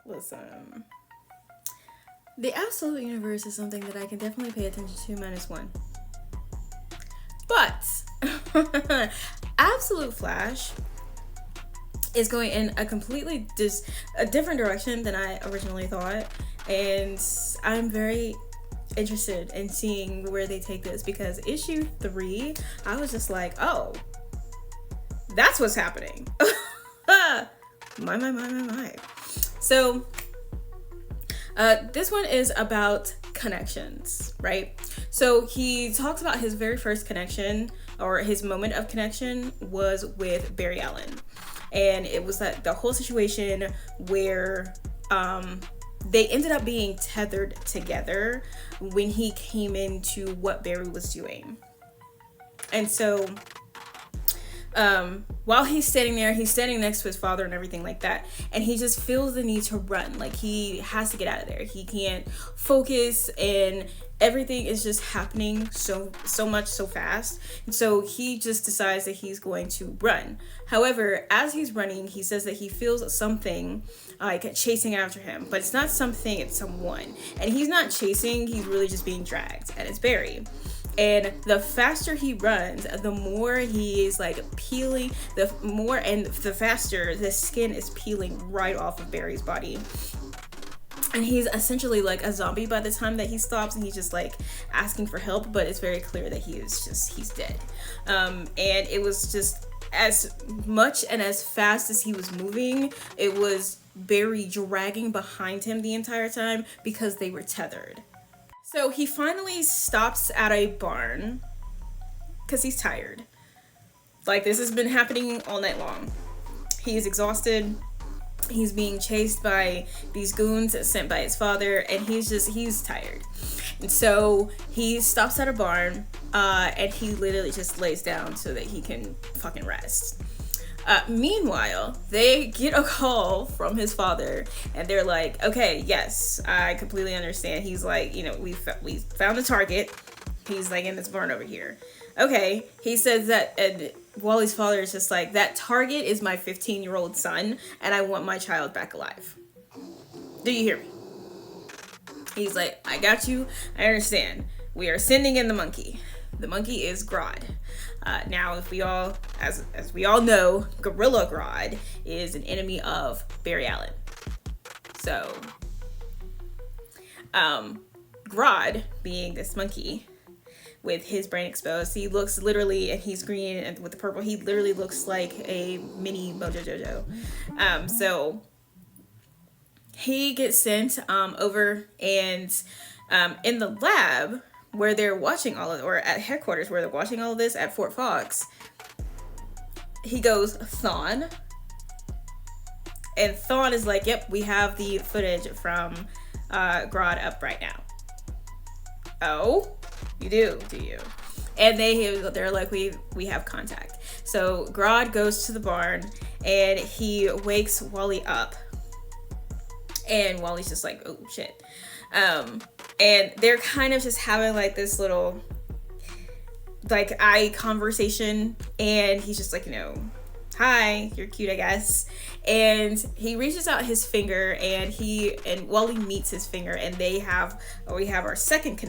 Listen. The absolute universe is something that I can definitely pay attention to -1. But Absolute Flash is going in a completely a different direction than I originally thought, and I'm very interested in seeing where they take this, because issue 3, I was just like, oh, that's what's happening. My. So this one is about connections, right? So he talks about his very first connection, or his moment of connection, was with Barry Allen. And it was that the whole situation where they ended up being tethered together when he came into what Barry was doing. And so while he's standing there, he's standing next to his father and everything like that, and he just feels the need to run. Like, he has to get out of there. He can't focus, and everything is just happening so much so fast. And so he just decides that he's going to run. However, as he's running, he says that he feels something like chasing after him, but it's not something, it's someone. And he's not chasing, he's really just being dragged, and it's Barry. And the faster he runs, the more he is like peeling, the faster the skin is peeling right off of Barry's body. And he's essentially like a zombie by the time that he stops, and he's just like asking for help, but it's very clear that he's dead. And it was just, as much and as fast as he was moving, it was Barry dragging behind him the entire time because they were tethered. So he finally stops at a barn because he's tired. Like, this has been happening all night long. He's exhausted. He's being chased by these goons sent by his father, and he's tired. And so he stops at a barn, and he literally just lays down so that he can fucking rest. Meanwhile, they get a call from his father, and they're like, okay, yes, I completely understand. He's like, we found the target. He's like in this barn over here. Okay, he says that, and Wally's father is just like, that target is my 15-year-old son, and I want my child back alive. Do you hear me? He's like, I got you. I understand. We are sending in the monkey. The monkey is Grodd. Now, if we all, as we all know, Gorilla Grodd is an enemy of Barry Allen. So, Grodd, being this monkey with his brain exposed, he looks literally, and he's green and with the purple, he literally looks like a mini Mojo Jojo. So he gets sent over, and in the lab where they're watching all of it, or at headquarters where they're watching all of this at Fort Fox, he goes, Thawne. And Thawne is like, yep, we have the footage from Grodd up right now. Oh, you do you? And they're like, we have contact. So Grodd goes to the barn, and he wakes Wally up. And Wally's just like, oh, shit. And they're kind of just having like this little like eye conversation, and he's just like, hi, you're cute, I guess. And he reaches out his finger, and Wally meets his finger, and we have our second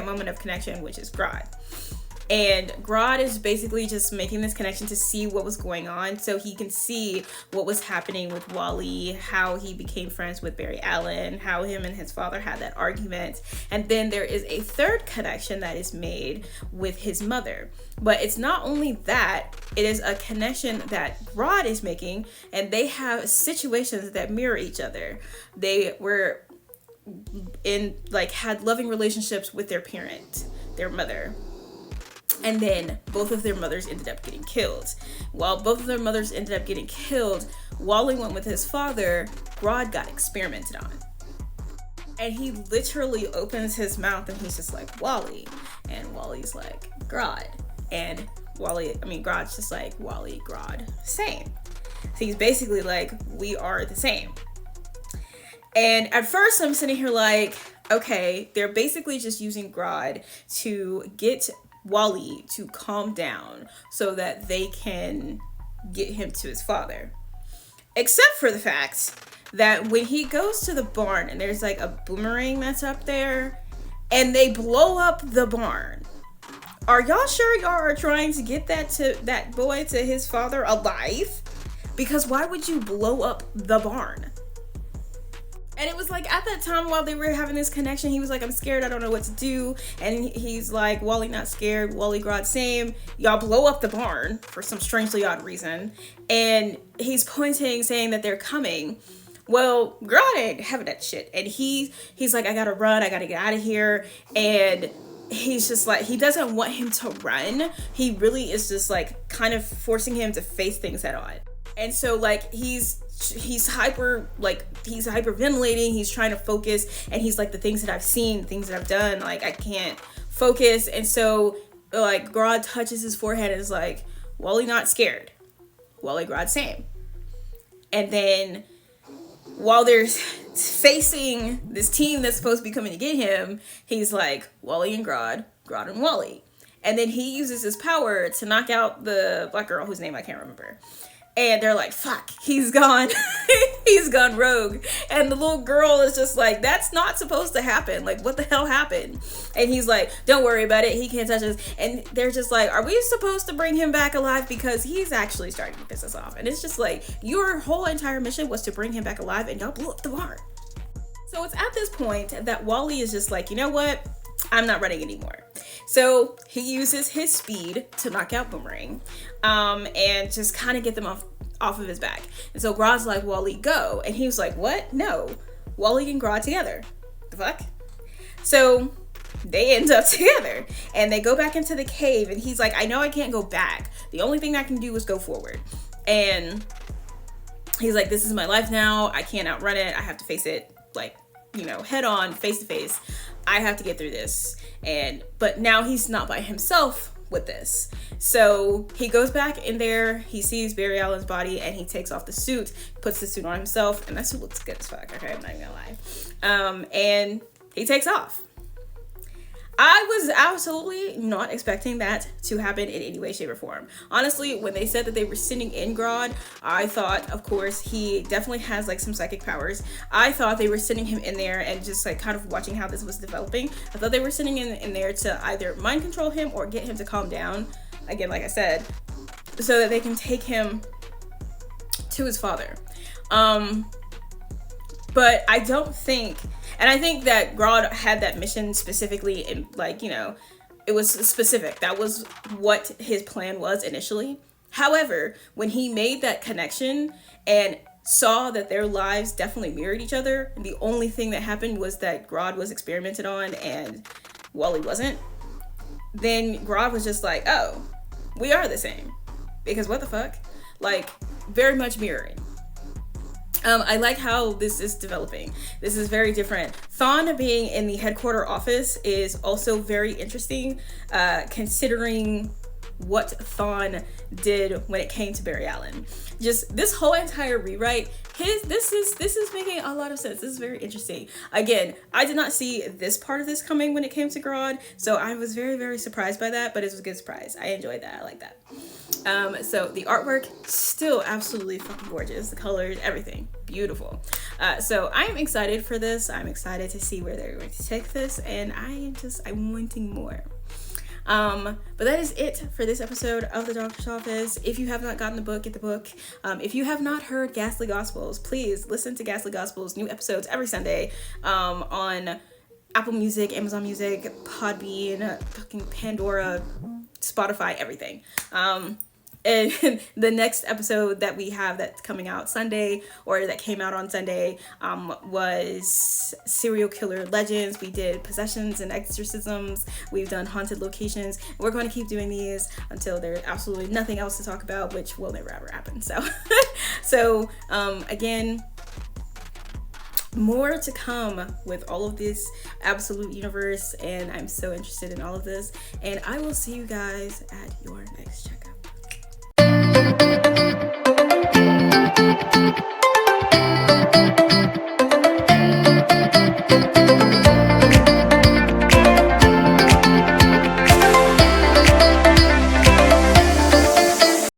moment of connection, which is Grodd. And Grodd is basically just making this connection to see what was going on, so he can see what was happening with Wally, how he became friends with Barry Allen, how him and his father had that argument. And then there is a third connection that is made with his mother. But it's not only that, it is a connection that Grodd is making, and they have situations that mirror each other. They were had loving relationships with their parent, their mother. And then both of their mothers ended up getting killed. While both of their mothers ended up getting killed, Wally went with his father. Grodd got experimented on. And he literally opens his mouth, and he's just like, Wally. And Wally's like, Grodd. And Grodd's just like, Wally, Grodd, same. So he's basically like, we are the same. And at first I'm sitting here like, okay, they're basically just using Grodd to get Wally to calm down so that they can get him to his father. Except for the fact that when he goes to the barn and there's like a boomerang that's up there and they blow up the barn, are y'all sure y'all are trying to get that boy to his father alive? Because why would you blow up the barn? And it was like at that time while they were having this connection, he was like, I'm scared, I don't know what to do. And he's like, Wally not scared, Wally Grodd same. Y'all blow up the barn for some strangely odd reason. And he's pointing, saying that they're coming. Well, Grodd ain't having that shit. And he's like, I gotta run, I gotta get out of here. And he's just like, he doesn't want him to run. He really is just like kind of forcing him to face things head on. And so like he's hyperventilating, he's trying to focus, and he's like, the things that I've seen, things that I've done, like I can't focus. And so like Grodd touches his forehead and is like, Wally not scared, Wally Grodd same. And then while they're facing this team that's supposed to be coming to get him, he's like, Wally and Grodd, Grodd and Wally. And then he uses his power to knock out the black girl whose name I can't remember. And they're like, fuck, he's gone. He's gone rogue. And the little girl is just like, that's not supposed to happen. Like, what the hell happened? And he's like, don't worry about it. He can't touch us. And they're just like, are we supposed to bring him back alive? Because he's actually starting to piss us off. And it's just like, your whole entire mission was to bring him back alive, and y'all blew up the barn. So it's at this point that Wally is just like, you know what? I'm not running anymore. So he uses his speed to knock out Boomerang, and just kind of get them off of his back. And so Grodd's like, Wally, go. And he was like, what? No. Wally and Grodd together. The fuck? So they end up together and they go back into the cave, and he's like, I know I can't go back. The only thing I can do is go forward. And he's like, this is my life now. I can't outrun it. I have to face it, like, you know, head on, face to face. I have to get through this. But now he's not by himself with this. So he goes back in there, he sees Barry Allen's body, and he takes off the suit, puts the suit on himself, and that suit looks good as fuck, okay? I'm not even gonna lie. And he takes off. I was absolutely not expecting that to happen in any way, shape, or form. Honestly, when they said that they were sending in Grodd, I thought, of course, he definitely has like some psychic powers. I thought they were sending him in there and just like kind of watching how this was developing. I thought they were sending him in there to either mind control him or get him to calm down. Again, like I said, so that they can take him to his father. But I don't think, and I think that Grodd had that mission specifically in, like, you know, it was specific. That was what his plan was initially. However, when he made that connection and saw that their lives definitely mirrored each other, and the only thing that happened was that Grodd was experimented on and Wally wasn't, then Grodd was just like, oh, we are the same. Because what the fuck? Like, very much mirroring. I like how this is developing. This is very different. Thawne being in the headquarter office is also very interesting, considering what Thawne did when it came to Barry Allen. Just this whole entire rewrite, this is making a lot of sense. This is very interesting. Again, I did not see this part of this coming when it came to Grodd, so I was very, very surprised by that, but it was a good surprise. I enjoyed that. I like that. So the artwork, still absolutely fucking gorgeous. The colors, everything, beautiful. So I'm excited for this. I'm excited to see where they're going to take this, and I'm wanting more. But that is it for this episode of The Doctor's Office. If you have not gotten the book, get the book. If you have not heard Ghastly Gospels, please listen to Ghastly Gospels, new episodes every Sunday, on Apple Music, Amazon Music, Podbean, fucking Pandora, Spotify, everything. And the next episode that we have that's coming out Sunday, or that came out on Sunday, was Serial Killer Legends. We did possessions and exorcisms. We've done haunted locations. We're going to keep doing these until there's absolutely nothing else to talk about, which will never ever happen. So, again, more to come with all of this absolute universe, and I'm so interested in all of this, and I will see you guys at your next checkup.